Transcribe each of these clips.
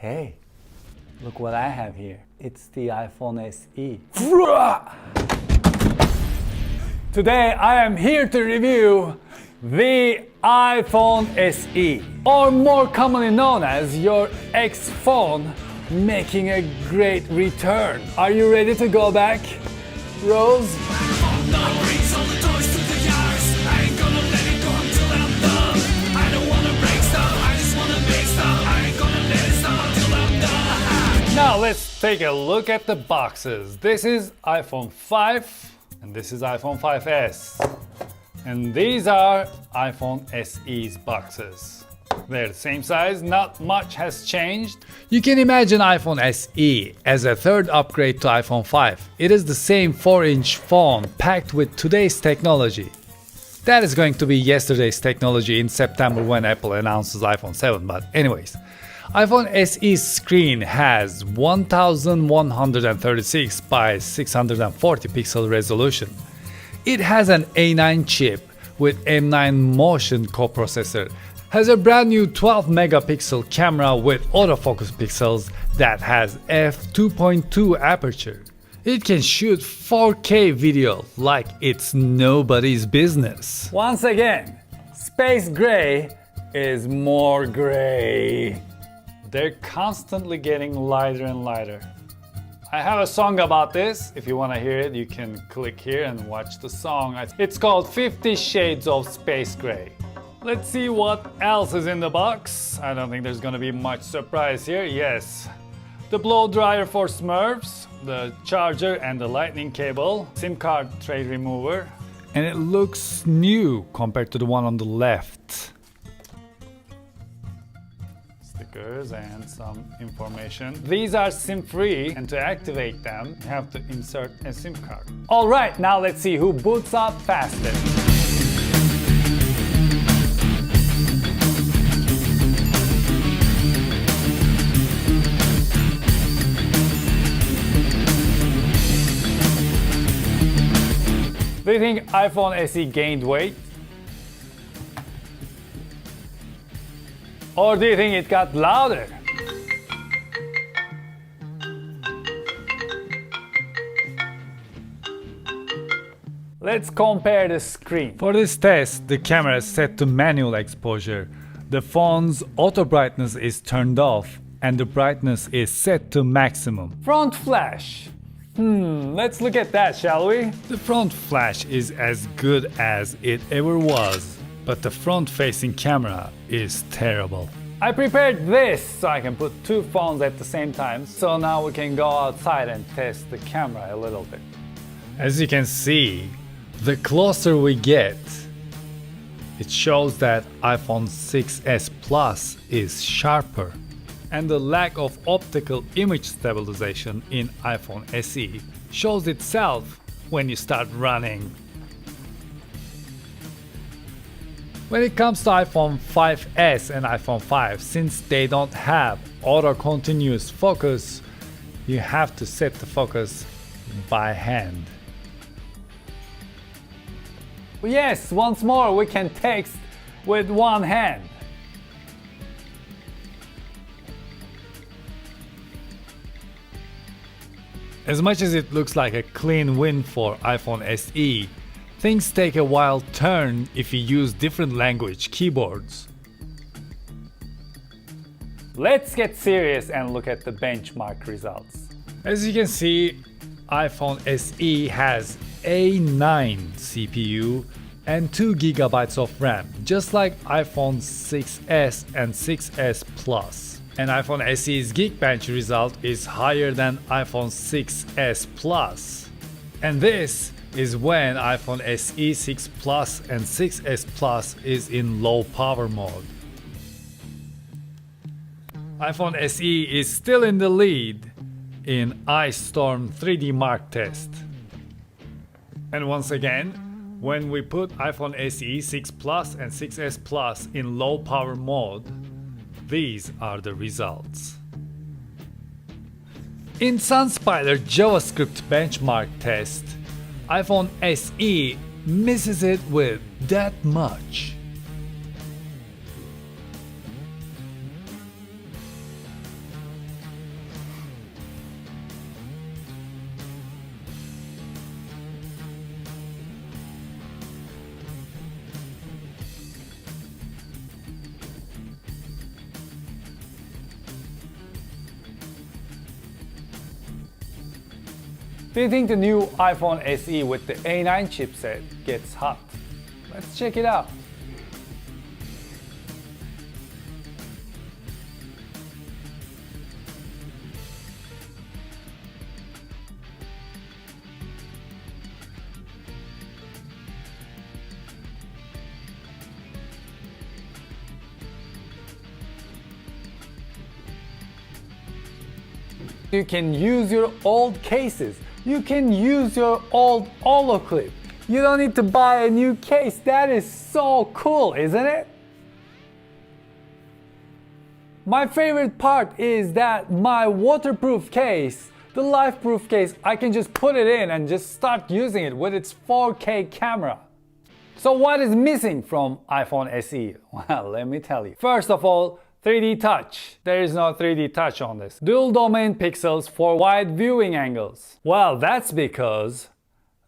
Hey, look what I have here. It's the iPhone SE. Today I am here to review the iPhone SE, or more commonly known as your X phone, making a great return. Are you ready to go back, Rose? Now let's take a look at the boxes. This is iPhone 5 and this is iPhone 5S. And these are iPhone SE's boxes. They're the same size, not much has changed. You can imagine iPhone SE as a third upgrade to iPhone 5. It is the same 4-inch phone packed with today's technology. That is going to be yesterday's technology in September when Apple announces iPhone 7, but anyways. iPhone SE's screen has 1136 by 640 pixel resolution. It has an A9 chip with M9 Motion coprocessor, has a brand new 12 megapixel camera with autofocus pixels that has f2.2 aperture. It can shoot 4K video like it's nobody's business. Once again, space gray is more gray. They're constantly getting lighter and lighter. I have a song about this. If you want to hear it, you can click here and watch the song. It's called 50 Shades of Space Gray. Let's see what else is in the box. I don't think there's gonna be much surprise here. Yes, the blow dryer for Smurfs, the charger and the lightning cable, SIM card tray remover, and it looks new compared to the one on the left. Stickers and some information. These are SIM-free, and to activate them, you have to insert a SIM card. Alright, now let's see who boots up fastest. Do you think iPhone SE gained weight? Or do you think it got louder? Let's compare the screen. For this test, the camera is set to manual exposure. The phone's auto brightness is turned off and the brightness is set to maximum. Front flash. Let's look at that, shall we? The front flash is as good as it ever was, but the front-facing camera is terrible. I prepared this so I can put two phones at the same time, so now we can go outside and test the camera a little bit. As you can see, the closer we get, it shows that iPhone 6s Plus is sharper. And the lack of optical image stabilization in iPhone SE shows itself when you start running. When it comes to iPhone 5s and iPhone 5, since they don't have auto continuous focus, you have to set the focus by hand. Yes, once more we can text with one hand. As much as it looks like a clean win for iPhone SE, things take a wild turn if you use different language keyboards. Let's get serious and look at the benchmark results. As you can see, iPhone SE has A9 CPU and 2 GB of RAM, just like iPhone 6s and 6s Plus. And iPhone SE's Geekbench result is higher than iPhone 6s Plus. And this is when iPhone SE 6 Plus and 6s Plus is in low power mode. iPhone SE is still in the lead in Ice Storm 3D Mark test. And once again, when we put iPhone SE 6 Plus and 6s Plus in low power mode, these are the results. In SunSpider JavaScript benchmark test, iPhone SE misses it with that much. Do you think the new iPhone SE with the A9 chipset gets hot? Let's check it out. You can use your old cases. You can use your old Olo clip. You don't need to buy a new case. That is so cool, isn't it? My favorite part is that my waterproof case, the life-proof case, I can just put it in and just start using it with its 4K camera. So what is missing from iPhone SE? Well, let me tell you. First of all, 3D touch. There is no 3D touch on this. Dual domain pixels for wide viewing angles. Well, that's because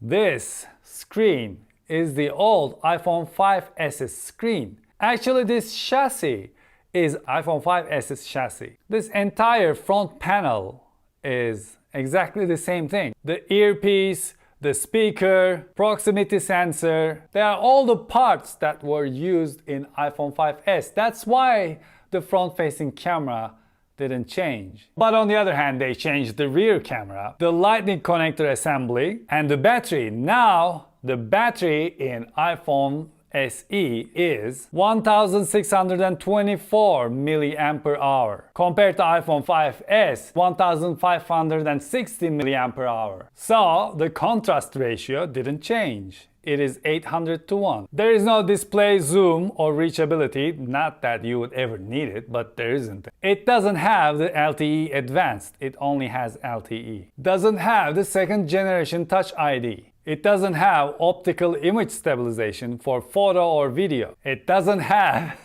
this screen is the old iPhone 5s's screen. Actually, this chassis is iPhone 5s's chassis. This entire front panel is exactly the same thing. The earpiece, the speaker, proximity sensor, they are all the parts that were used in iPhone 5s. That's why the front-facing camera didn't change. But on the other hand, they changed the rear camera, the lightning connector assembly, and the battery. Now, the battery in iPhone SE is 1624 milliampere hour compared to iPhone 5s 1560 milliampere hour. So the contrast ratio didn't change. It is 800:1. There is no display zoom or reachability, not that you would ever need it, but there isn't. It doesn't have the LTE Advanced, it only has LTE. Doesn't have the second generation Touch ID. It doesn't have optical image stabilization for photo or video. It doesn't have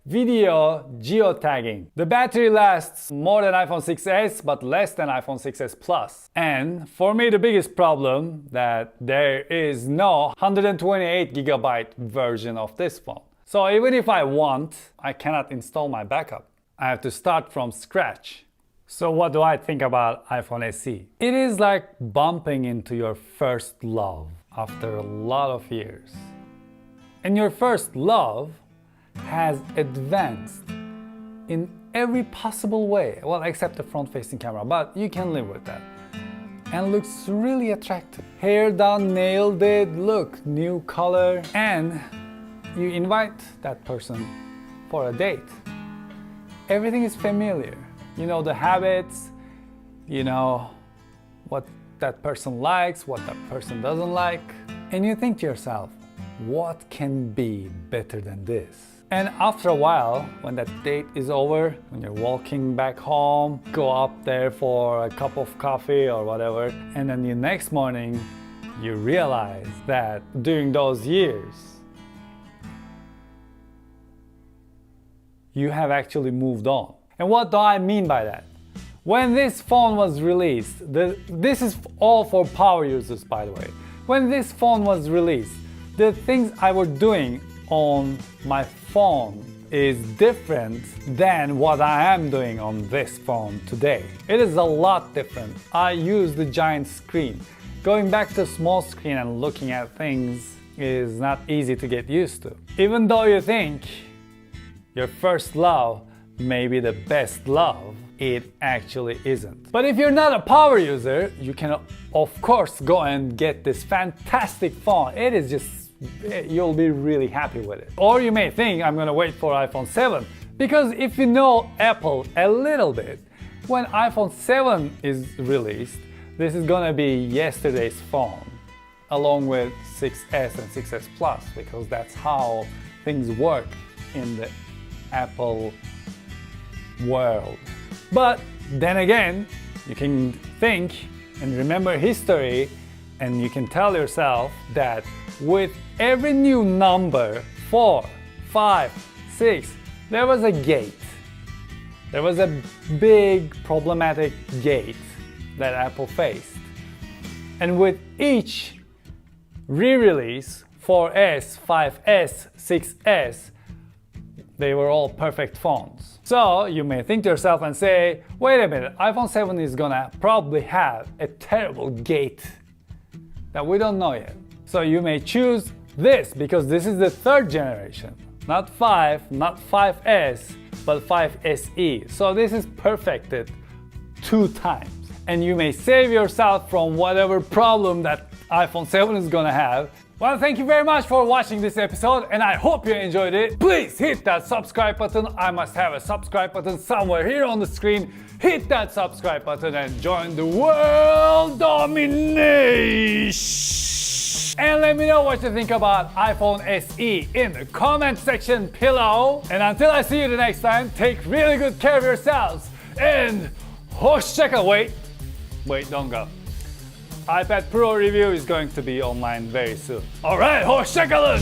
video geotagging. The battery lasts more than iPhone 6s but less than iPhone 6s Plus. And for me the biggest problem that there is no 128GB version of this phone. So even if I want, I cannot install my backup. I have to start from scratch. So what do I think about iPhone SE? It is like bumping into your first love after a lot of years. And your first love has advanced in every possible way, well, except the front-facing camera, but you can live with that. And looks really attractive. Hair done, nail did, look, new color, and you invite that person for a date. Everything is familiar. You know the habits, you know what that person likes, what that person doesn't like, and you think to yourself, what can be better than this? And after a while, when that date is over, when you're walking back home, go up there for a cup of coffee or whatever, and then the next morning, you realize that during those years, you have actually moved on. And what do I mean by that? When this phone was released, this is all for power users, by the way. When this phone was released, the things I was doing on my phone is different than what I am doing on this phone today. It is a lot different. I use the giant screen. Going back to small screen and looking at things is not easy to get used to. Even though you think your first love may be the best love, it actually isn't. But if you're not a power user, you can of course go and get this fantastic phone. It is just, you'll be really happy with it. Or you may think I'm gonna wait for iPhone 7, because if you know Apple a little bit, when iPhone 7 is released, this is gonna be yesterday's phone, along with 6s and 6s Plus, because that's how things work in the Apple world. But then again, you can think and remember history, and you can tell yourself that with every new number, 4, 5, 6, there was a gate. There was a big problematic gate that Apple faced. And with each re-release, 4S, 5S, 6S, They were all perfect phones. So you may think to yourself and say, wait a minute, iPhone 7 is gonna probably have a terrible gate that we don't know yet. So you may choose this because this is the third generation. Not 5, not 5S, but 5 SE. So this is perfected 2 times. And you may save yourself from whatever problem that iPhone 7 is gonna have. Well, thank you very much for watching this episode, and I hope you enjoyed it. Please hit that subscribe button. I must have a subscribe button somewhere here on the screen. Hit that subscribe button and join the world domination. And let me know what you think about iPhone SE in the comment section below. And until I see you the next time, take really good care of yourselves. And hoşçakalın. Wait, don't go. iPad Pro review is going to be online very soon. Alright, hoşçakalın.